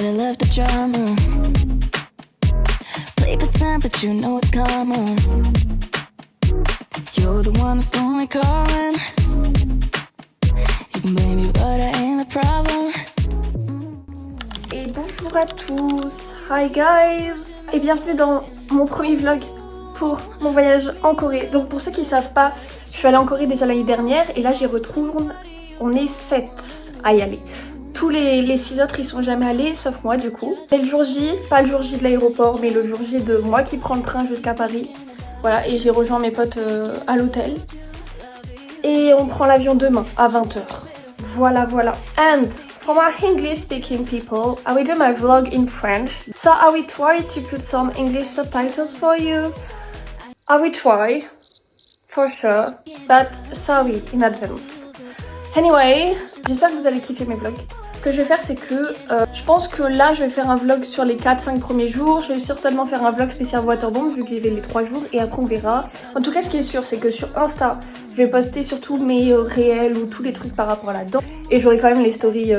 that I love the drama. Play pretend, but you know it's common. You're the one that's only calling. You can blame me, but I ain't the problem. Et bonjour à tous, hi guys, et bienvenue dans mon premier vlog pour mon voyage en Corée. Donc pour ceux qui ne savent pas, je suis allée en Corée déjà l'année dernière et là j'y retourne. On est 7 à y aller. Tous les 6 autres ils sont jamais allés, sauf moi du coup. Et le jour J, pas le jour J de l'aéroport, mais le jour J de moi qui prend le train jusqu'à Paris. Voilà, et j'ai rejoint mes potes à l'hôtel. Et on prend l'avion demain à 20h. Voilà. And for my English speaking people, I will do my vlog in French. So I will try to put some English subtitles for you. I will try, for sure, but sorry in advance. Anyway, j'espère que vous allez kiffer mes vlogs. Ce que je vais faire, c'est que je pense que là, je vais faire un vlog sur les 4-5 premiers jours. Je vais certainement faire un vlog spécial waterbomb vu que j'y vais les 3 jours et après on verra. En tout cas, ce qui est sûr, c'est que sur Insta, je vais poster surtout mes réels ou tous les trucs par rapport à la danse. Et j'aurai quand même les stories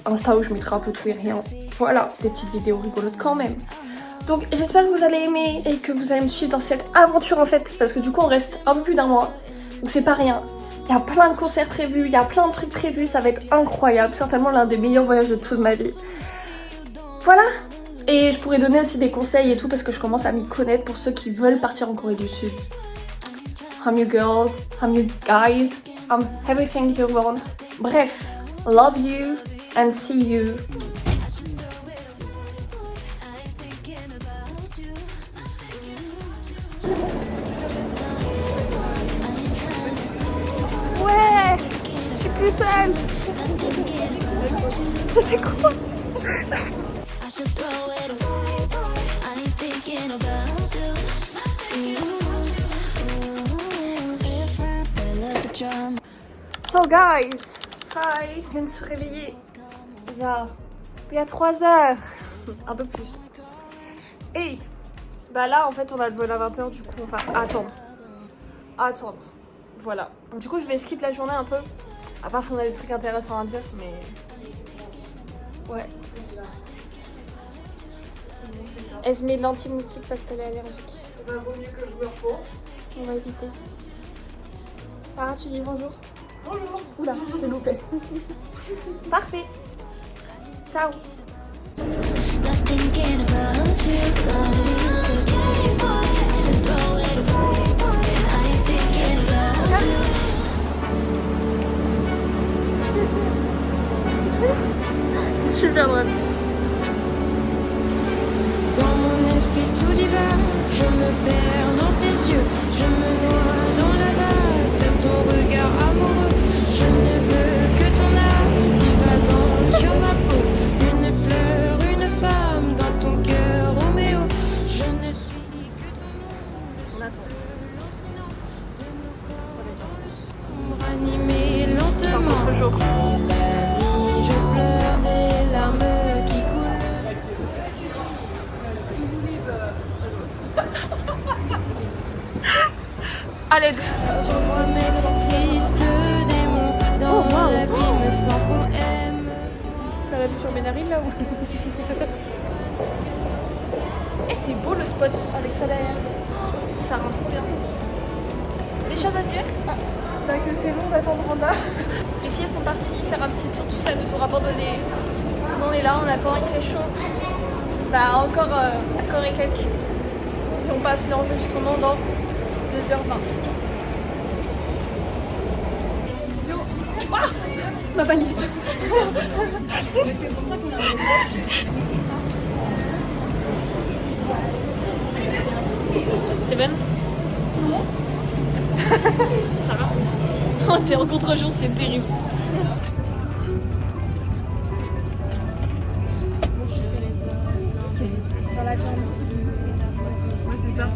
Insta où je mettrai un peu tout et rien. Voilà, des petites vidéos rigolotes quand même. Donc j'espère que vous allez aimer et que vous allez me suivre dans cette aventure en fait. Parce que du coup, on reste un peu plus d'un mois. Donc c'est pas rien. Il y a plein de concerts prévus, il y a plein de trucs prévus, ça va être incroyable. Certainement l'un des meilleurs voyages de toute ma vie. Voilà. Et je pourrais donner aussi des conseils et tout parce que je commence à m'y connaître pour ceux qui veulent partir en Corée du Sud. I'm your girl, I'm your guide, I'm everything you want. Bref, love you and see you. Ouais, je suis plus seule. C'était quoi? So guys, hi, je viens de se réveiller il y a 3 heures, un peu plus. Et bah là en fait on a le vol à 20h, du coup on va attendre. Voilà. Du coup, je vais skip la journée un peu. À part si on a des trucs intéressants à dire, mais... Ouais. Elle se met de l'anti-moustique parce qu'elle est allergique. Vaut mieux que je me repose. On va éviter. Sarah, tu dis bonjour? Bonjour. Oula, je t'ai loupé. Parfait. Ciao. Super drôle. Dans mon esprit tout divers, je me perds dans tes yeux, je me noie dans la vague de ton regard amoureux. Je ne veux que ton âme divagant sur ma peau, une fleur, une femme dans ton cœur, Roméo. Je ne suis que ton nom, le souffle lancinant de nos corps dans le sombre, animé lentement. La nuit, je pleure des larmes qui coulent. À l'aide. Sur moi mes tristes démons, dans l'abîme sans fond aime. T'as la vue sur Ménarine là ou? Eh c'est beau le spot avec ça derrière. Ça rend trop bien. Des choses à dire? Bah que c'est long d'attendre en bas. Les filles sont parties faire un petit tour, tout ça, elles nous ont abandonné. On est là, on attend, il fait chaud. Bah encore 4h et quelques. Et on passe l'enregistrement dans 2h20. Yo. Ah, ma valise. C'est Ben? Non. Ça va? Oh, t'es en contre-jour, c'est terrible. Dans la viande. Ouais, c'est ça.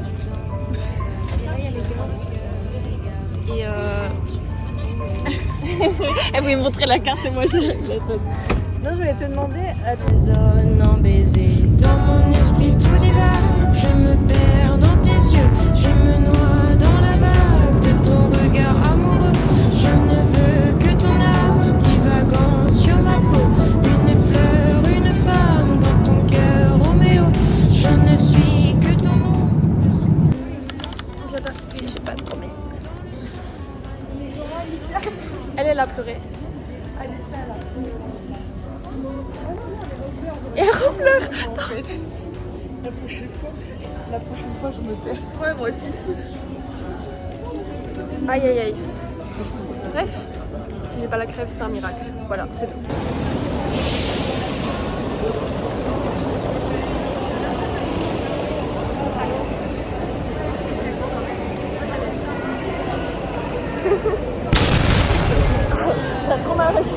Et elle voulait montrer la carte et moi j'ai la lettre. Non, je voulais te demander. Résonne en baiser. Dans mon esprit tout divers, je me perds dans tes yeux, je me noie dans la vague de ton regard amoureux. Je ne veux que ton âme divagant sur ma peau, une fleur, une femme dans Elle a pleuré. Et elle repleure. En fait, la prochaine fois, je me tais. Ouais, moi aussi. Aïe aïe aïe. Bref, si j'ai pas la crève, c'est un miracle. Voilà, c'est tout. T'as trop mal à la tête.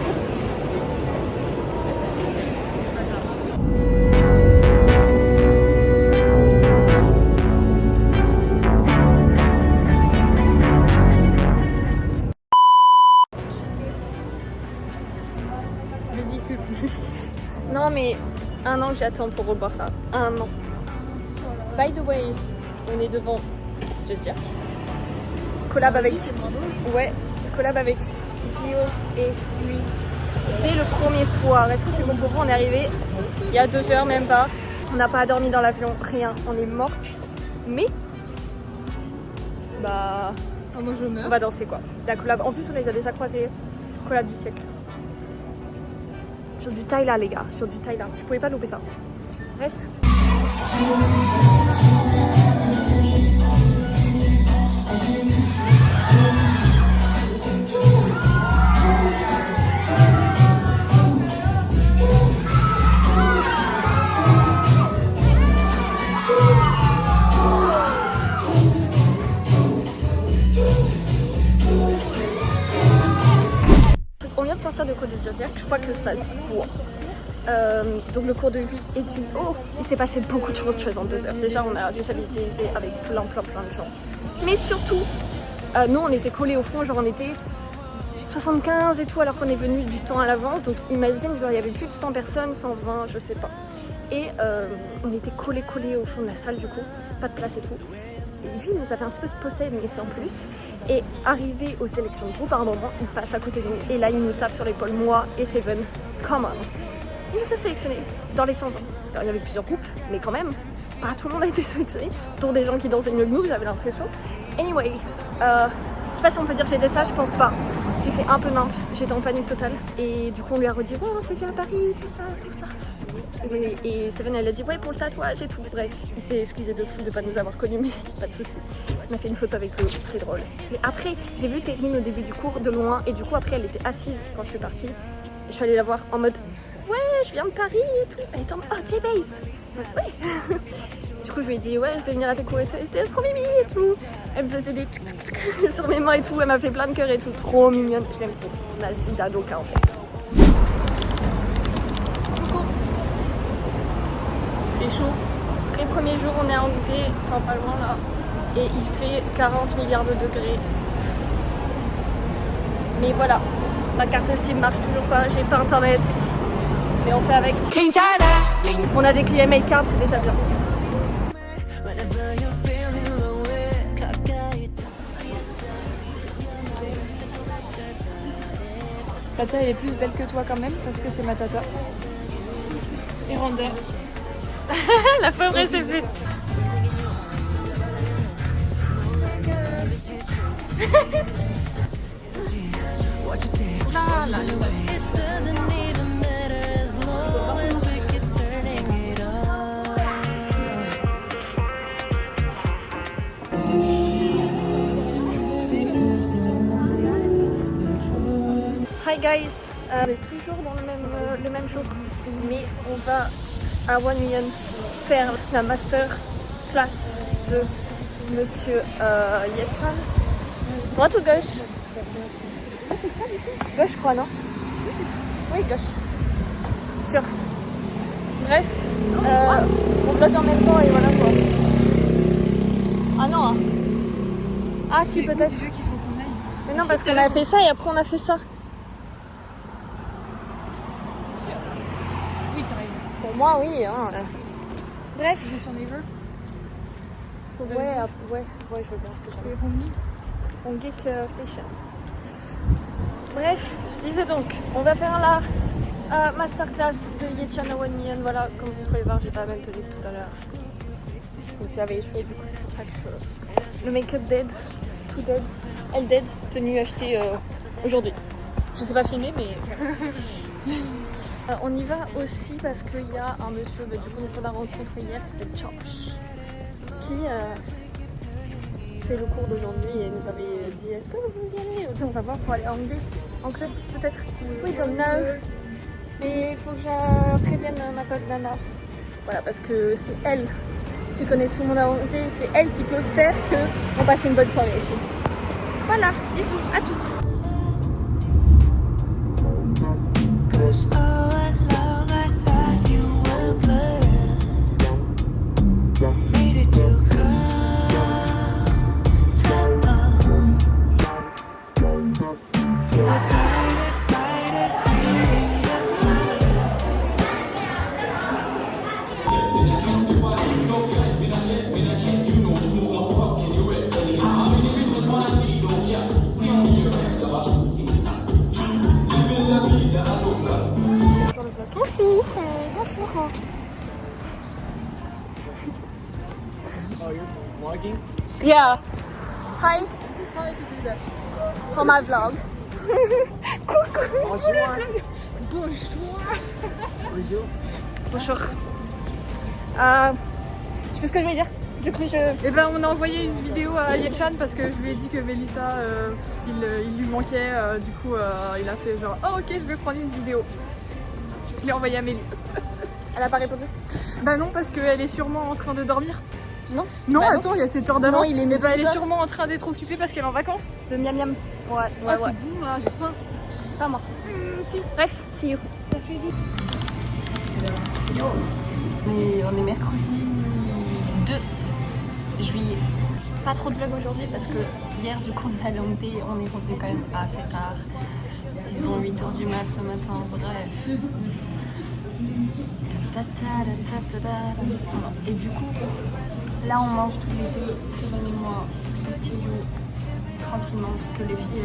Ridicule. Non mais un an que j'attends pour revoir ça. Un an. By the way, on est devant Just Jack. Collab avec. Ouais, collab avec Gio et lui. Dès le premier soir. Est-ce que c'est bon pour vous? On est arrivé il y a 2 heures, même pas. On n'a pas dormi dans l'avion, rien. On est morte. Mais bah Ah, moi je meurs. on va danser quoi. La collab. En plus on les a déjà croisés. Collab du siècle. Sur du Thaïla les gars, sur du Thaïla. Je pouvais pas louper ça. Bref. On vient de sortir de cours de Josiac, je crois que ça se voit. Donc le cours de vie est une... Oh, il s'est passé beaucoup de choses en 2 heures. Déjà on a socialisé avec plein de gens. Mais surtout, nous on était collés au fond, genre on était 75 et tout alors qu'on est venu du temps à l'avance. Donc imagine, genre il y avait plus de 100 personnes, 120, je sais pas. Et on était collés au fond de la salle du coup, pas de place et tout. Et lui, il nous avait un petit peu posté, mais c'est en plus. Et arrivé aux sélections de groupe, à un moment, il passe à côté de nous. Et là, il nous tape sur l'épaule, moi et Seven. Come on. Il nous a sélectionnés dans les 120. Alors, il y avait plusieurs groupes, mais quand même, pas tout le monde a été sélectionné. Dont des gens qui dansaient mieux que nous, j'avais l'impression. Anyway, je sais pas si on peut dire que j'étais ça, je pense pas. J'ai fait un peu nimp, j'étais en panique totale. Et du coup, on lui a redit, ouais, on s'est fait à Paris, tout ça. Et Seven, elle a dit, ouais, pour le tatouage et tout. Bref, il s'est excusé de fou de pas nous avoir connus, mais pas de soucis. On a fait une photo avec eux, très drôle. Mais après, j'ai vu Terrine au début du cours de loin, et du coup, après, elle était assise quand je suis partie. Et je suis allée la voir en mode, ouais, je viens de Paris et tout. Elle était en mode, oh, J-Base. Ouais. Du coup, je lui ai dit, ouais, je vais venir à tes cours et tout. Elle était trop mimi et tout. Elle me faisait des tsk tsk tsk sur mes mains et tout. Elle m'a fait plein de cœurs et tout. Trop mignonne. Je l'aime trop. On a la vie d'Adoka en fait. Il est chaud. Très premier jour, on est en Hongrie, enfin pas loin là. Et il fait 40 milliards de degrés. Mais voilà, ma carte SIM marche toujours pas. J'ai pas internet. Mais on fait avec. On a des clients mail card, c'est déjà bien. Tata elle est plus belle que toi quand même parce que c'est ma tata. Irlandaise. La pauvre elle s'est fait. Hi guys, on est toujours dans le même jour, mais on va à 1 million faire la master class de Monsieur Yetchan. Droite ou gauche? Gauche, je crois, non? Oui, gauche. Sûr. Bref, on vlog en même temps et voilà quoi. Ah non, hein. Ah si, peut-être. Mais non, parce qu'on a fait ça et après on a fait ça. Oui, carrément. Pour moi, oui. Hein. Bref. Sur les vœux. Ouais, je veux bien. C'est C'est Romney. On geek station. Bref, je disais donc, on va faire la masterclass de Yetchan à 1 million. Voilà, comme vous pouvez voir, j'ai pas même tenu tout à l'heure. Je me suis lavé les cheveux, du coup, c'est pour ça que le make-up dead, tout dead. Elle dead, tenue achetée aujourd'hui. Je sais pas filmer, mais... On y va aussi parce qu'il y a un monsieur, du coup qu'on a rencontré hier, qui s'appelle Josh, qui fait le cours d'aujourd'hui et nous avait dit est-ce que vous y allez? On va voir pour aller en club peut-être. We don't know. Mais il faut que je prévienne ma pote Nana. Voilà, parce que c'est elle qui connaît tout le monde à Hongrie, c'est elle qui peut faire qu'on passe une bonne soirée ici. Voilà, bisous, à toutes. Vlogging? Yeah. Hi. How to do that? For my vlog. Bonjour. Bonjour. Tu sais ce que je voulais dire? Du coup, Et ben on a envoyé une vidéo à Yetchan parce que je lui ai dit que Mélissa, il lui manquait. Du coup, il a fait genre oh ok, je vais prendre une vidéo. Je l'ai envoyé à Mélie. Elle a pas répondu? Bah non, parce qu'elle est sûrement en train de dormir. Non. Non, Bah non. attends, il y a 7 heures d'avance. Non, il est Eh ben, midi elle est déjà. sûrement en train d'être occupée parce qu'elle est en vacances. De miam miam. Ouais, ouais, Ah, ouais. c'est bon là, j'ai faim. Pas moi. Si. Bref, see you. Ça fait vite. Mais on est mercredi 2 juillet. Pas trop de vlog aujourd'hui parce que hier du coup on est allé en Hongrie, on est revenu quand même assez tard. Disons 8h du mat ce matin, bref. Et du coup, là on mange tous les deux, Céline et moi, aussi tranquillement parce que les filles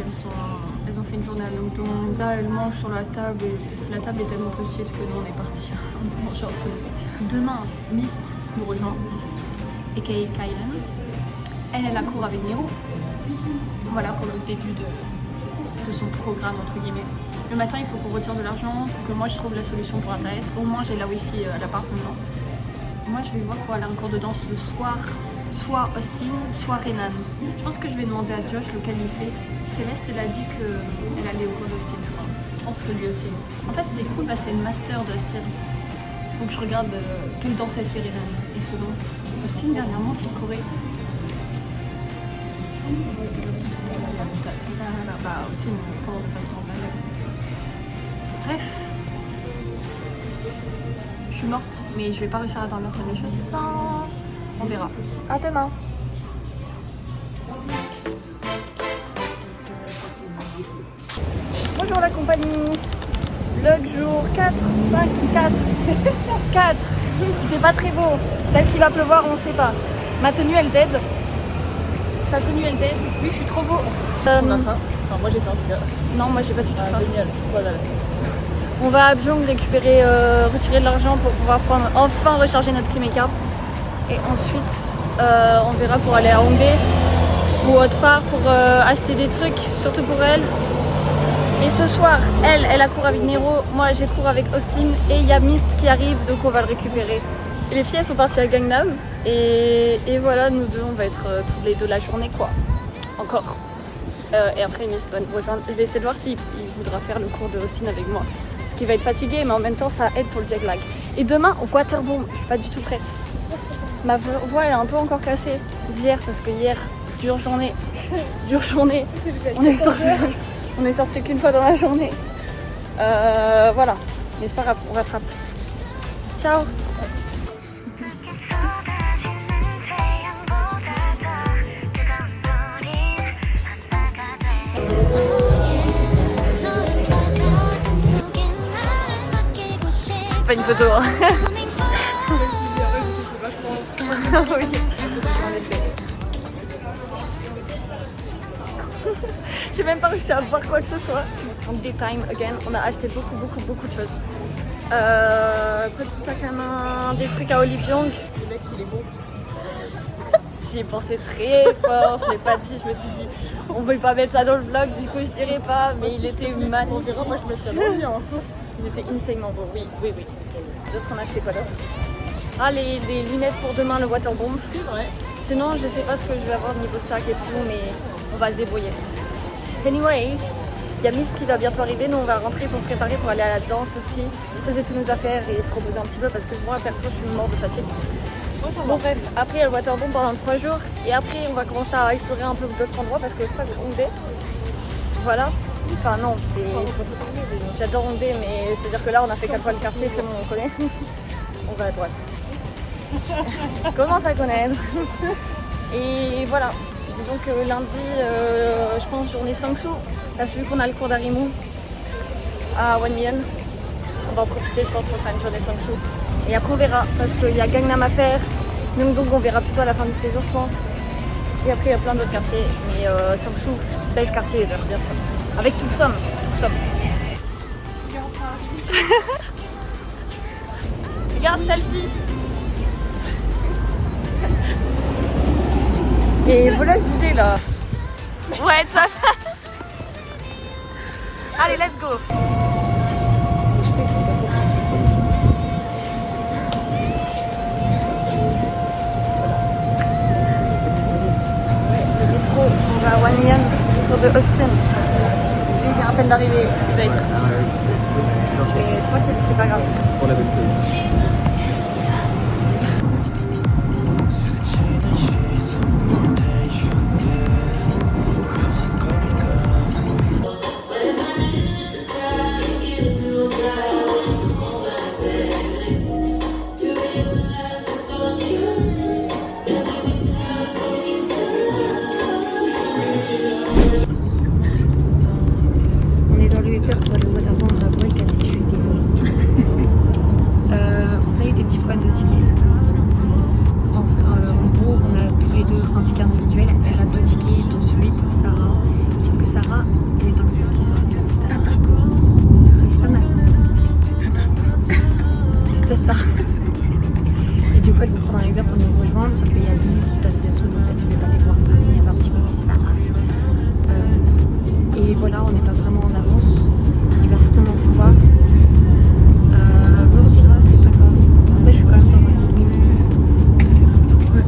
elles ont fait une journée à Londres. Là elles mangent sur la table et la table est tellement petite que nous on est partis manger entre nous. Demain, Mist nous rejoint, aka Kylan. Elle a cours avec Nero. Voilà pour le début de son programme entre guillemets. Le matin il faut qu'on retire de l'argent, il faut que moi je trouve la solution pour internet. Au moins j'ai la wifi à l'appartement. Moi je vais voir pour aller à un cours de danse le soir, soit Austin, soit Renan. Je pense que je vais demander à Josh lequel il fait. Céleste elle a dit qu'elle allait au cours d'Austin, je crois. Je pense que lui aussi. En fait c'est cool, c'est une master d'Austin. Donc je regarde quelle danse elle fait Renan. Et selon Austin dernièrement c'est Corée. Bah Austin, comment on passe en balai. Bref, je suis morte, mais je vais pas réussir à dormir ça mes choses sans. On verra. À demain. Bonjour la compagnie. Vlog jour 4, 5, 4. 4. Il fait pas très beau. Peut-être qu'il va pleuvoir, on sait pas. Ma tenue elle t'aide. Sa tenue elle t'aide. Oui, je suis trop beau. On a faim. Enfin, moi j'ai faim en tout cas. Non, moi j'ai pas du tout faim. Génial. Voilà. On va à Byung récupérer, retirer de l'argent pour pouvoir enfin recharger notre climate-card. Et ensuite, on verra pour aller à Hongrie ou autre part pour acheter des trucs, surtout pour elle. Et ce soir, elle a cours avec Nero, moi j'ai cours avec Austin et il y a Mist qui arrive, donc on va le récupérer. Et les filles elles sont parties à Gangnam et voilà, nous deux on va être tous les deux la journée quoi. Encore. Et après Mist va nous rejoindre. Je vais essayer de voir s'il voudra faire le cours de Austin avec moi. Parce qu'il va être fatigué, mais en même temps ça aide pour le jet lag. Et demain au Waterboom, je suis pas du tout prête. Ma voix elle est un peu encore cassée d'hier parce que hier, dure journée. On est sorti qu'une fois dans la journée. Voilà, mais c'est pas grave, on rattrape. Ciao. C'est pas une photo. Hein. Oui. J'ai même pas réussi à voir quoi que ce soit. En daytime again, on a acheté beaucoup de choses. Petit sac à main, des trucs à Olive Young. Le mec il est beau. J'y ai pensé très fort, je l'ai pas dit, je me suis dit on peut pas mettre ça dans le vlog, du coup je dirais pas, mais il était mal. On verra, moi je me suis bien. Il était insanement beau, oui. D'autres qu'on a acheté quoi d'autre? Ah, les lunettes pour demain, le waterbomb. C'est vrai. Sinon, je sais pas ce que je vais avoir niveau sac et tout, mais on va se débrouiller. Anyway, il y a Miss qui va bientôt arriver, nous on va rentrer pour se préparer pour aller à la danse aussi, poser toutes nos affaires et se reposer un petit peu parce que moi perso je suis mort de fatigue. Bon bref, après il y a le waterbomb pendant 3 jours et après on va commencer à explorer un peu d'autres endroits parce que je crois que Hongdae, voilà, enfin non, j'adore Hongdae mais c'est-à-dire que là on a fait 4 fois le quartier, c'est bon, on connaît. On va à droite. Je commence à connaître. Et voilà, disons que lundi, je pense journée Sangsu, là celui qu'on a le cours d'Arimou à One Million. On va en profiter, je pense qu'on fera une journée Sangsu. Et après on verra, parce qu'il y a Gangnam à faire, donc on verra plutôt à la fin du séjour je pense. Et après il y a plein d'autres quartiers, mais Sangsu, base quartier, je veux dire ça. Avec Tucson. Regarde, selfie. Et voilà l'idée là. Ouais, top. Allez, let's go. Le métro, on va à One Million, pour de Austin. Il vient à peine d'arriver, il va être. Et tranquille, c'est pas grave. C'est pour la bonne cause. On est dans le hyper pour le waterbomb, on va pas être cassé, je suis désolée. On a eu des petits problèmes de tickets. En gros, on a tous les deux un ticket individuel. Elle a 2 tickets, dont celui pour Sarah. Sauf que Sarah, elle est dans le bloc. C'est pas mal. Tata. Et du coup, elle veut prendre un Uber pour nous rejoindre. Sauf qu'il y a Billy qui passe bientôt, donc peut-être je vais pas les voir ça. Il y avait un petit peu, mais c'est pas grave. Et voilà, on n'est pas vraiment en avance. Il va certainement pouvoir. Me redira, c'est pas grave. Après, je suis quand même dans un mood. Ouais.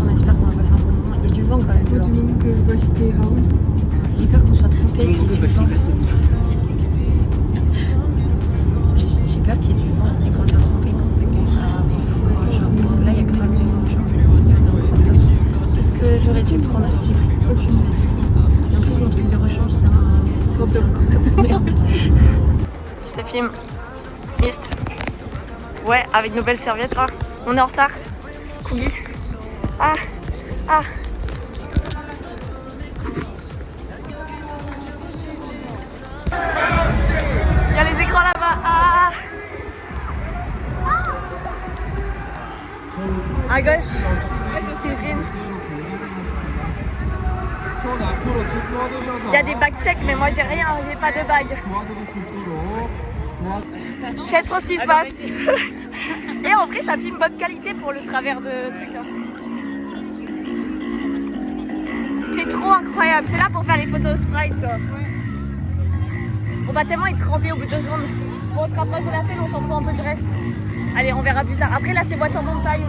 On espère qu'on va passer un bon moment. Il y a du vent quand même dehors. Du moment que je vois citer Round. J'ai peur qu'on soit trompé qu'il y ait du vent. J'ai peur qu'il y ait du vent et qu'on soit trompé qu'on sera parce que là, il y a grave du vent. Peut-être que j'aurais dû prendre. J'ai pris aucune veste. Et en plus, mon truc de rechange, c'est un coup de merde. Je te filme. Mist. Ouais, avec nos belles serviettes là. On est en retard. Coulis. Ah. Il y a les écrans là-bas. À gauche. Sylvine. Il y a des bags check, mais moi j'ai rien, j'ai pas de bague. Je sais trop ce qui se passe. Et en vrai, ça filme bonne qualité pour le travers de truc. C'est trop incroyable. C'est là pour faire les photos sprite, tu vois. On va tellement être trempé au bout de 2 secondes. Bon, on se rapproche de la scène, on s'en fout un peu du reste. Allez, on verra plus tard. Après, là, c'est waterbomb time.